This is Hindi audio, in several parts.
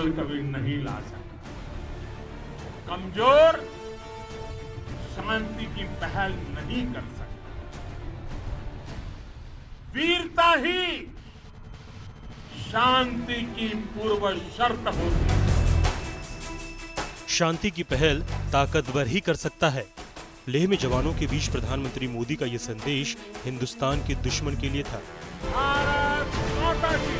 बल कभी नहीं ला सकता। कमजोर शांति की पहल नहीं कर सकता। वीरता ही शांति की पूर्व शर्त होती है। शांति की पहल ताकतवर ही कर सकता है। लेह में जवानों के बीच प्रधानमंत्री मोदी का यह संदेश हिंदुस्तान के दुश्मन के लिए था। भारत माता की।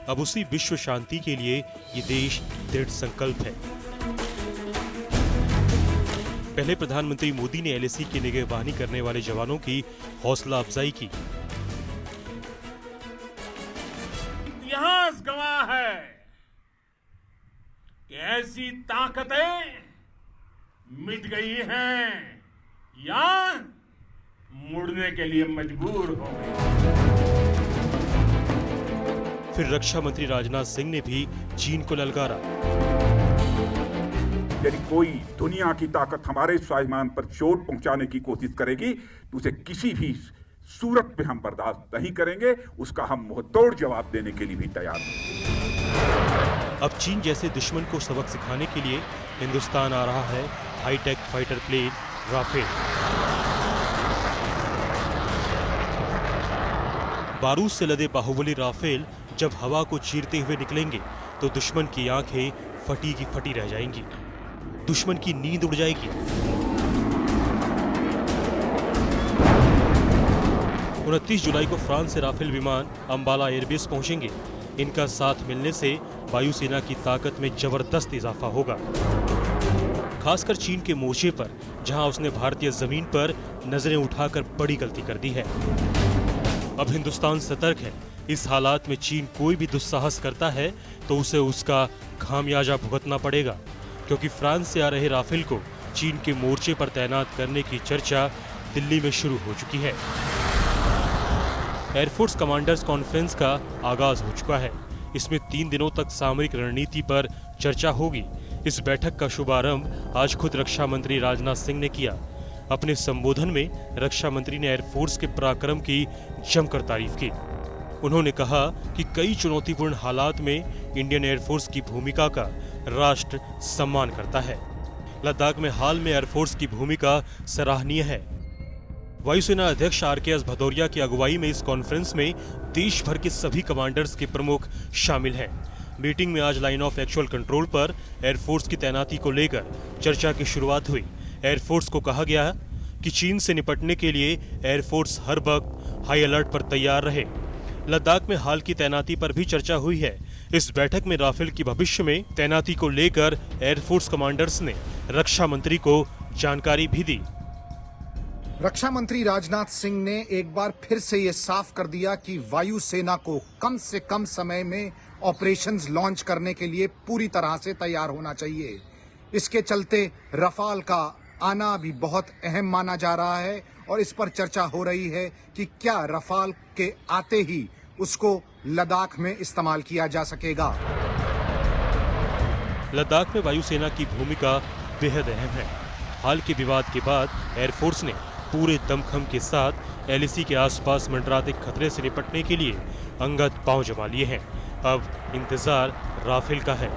अब उसी विश्व शांति के लिए ये देश दृढ़ संकल्प है। पहले प्रधानमंत्री मोदी ने एलएसी की निगहबानी करने वाले जवानों की हौसला अफजाई की। इतिहास गवाह है कि ऐसी ताकतें मिट गई हैं या मुड़ने के लिए मजबूर हो गई। फिर रक्षा मंत्री राजनाथ सिंह ने भी चीन को ललकारा। यदि कोई दुनिया की ताकत हमारे स्वाभिमान पर चोट पहुंचाने की कोशिश करेगी तो उसे किसी भी सूरत में हम बर्दाश्त नहीं करेंगे। उसका हम मुंहतोड़ जवाब देने के लिए भी तैयार हैं। अब चीन जैसे दुश्मन को सबक सिखाने के लिए हिंदुस्तान आ रहा है हाईटेक फाइटर प्लेन राफेल। बारूद से लदे बाहुबली राफेल जब हवा को चीरते हुए निकलेंगे तो दुश्मन की आंखें फटी की फटी रह जाएंगी, दुश्मन की नींद उड़ जाएगी। 29 जुलाई को फ्रांस से राफेल विमान अंबाला एयरबेस पहुंचेंगे। इनका साथ मिलने से वायुसेना की ताकत में जबरदस्त इजाफा होगा, खासकर चीन के मोर्चे पर, जहां उसने भारतीय जमीन पर नजरें उठाकर बड़ी गलती कर दी है। अब हिंदुस्तान सतर्क है। इस हालात में चीन कोई भी दुस्साहस करता है तो उसे उसका खामियाजा भुगतना पड़ेगा, क्योंकि फ्रांस से आ रहे राफेल को चीन के मोर्चे पर तैनात करने की चर्चा दिल्ली में शुरू हो चुकी है। एयरफोर्स कमांडर्स कॉन्फ्रेंस का आगाज हो चुका है। इसमें 3 दिनों तक सामरिक रणनीति पर चर्चा होगी। इस बैठक का शुभारंभ आज खुद रक्षा मंत्री राजनाथ सिंह ने किया। अपने संबोधन में रक्षा मंत्री ने एयरफोर्स के पराक्रम की जमकर तारीफ की। उन्होंने कहा कि कई चुनौतीपूर्ण हालात में इंडियन एयरफोर्स की भूमिका का राष्ट्र सम्मान करता है। लद्दाख में हाल में एयरफोर्स की भूमिका सराहनीय है। वायुसेना अध्यक्ष RKS भदौरिया की अगुवाई में इस कॉन्फ्रेंस में देश भर के सभी कमांडर्स के प्रमुख शामिल हैं। मीटिंग में आज लाइन ऑफ एक्चुअल कंट्रोल पर एयरफोर्स की तैनाती को लेकर चर्चा की शुरुआत हुई। एयरफोर्स को कहा गया कि चीन से निपटने के लिए एयरफोर्स हर वक्त हाई अलर्ट पर तैयार रहे। लद्दाख में हाल की तैनाती पर भी चर्चा हुई है। इस बैठक में राफेल की भविष्य में तैनाती को लेकर एयरफोर्स कमांडर्स ने रक्षा मंत्री को जानकारी भी दी। रक्षा मंत्री राजनाथ सिंह ने एक बार फिर से ये साफ कर दिया कि वायुसेना को कम से कम समय में ऑपरेशंस लॉन्च करने के लिए पूरी तरह से तैयार होना चाहिए। इसके चलते रफाल का आना भी बहुत अहम माना जा रहा है और इस पर चर्चा हो रही है कि क्या रफाल के आते ही उसको लद्दाख में इस्तेमाल किया जा सकेगा। लद्दाख में वायुसेना की भूमिका बेहद अहम है। हाल के विवाद के बाद एयरफोर्स ने पूरे दमखम के साथ LAC के आसपास मंडराते खतरे से निपटने के लिए अंगद पांव जमा लिए हैं। अब इंतजार राफेल का है।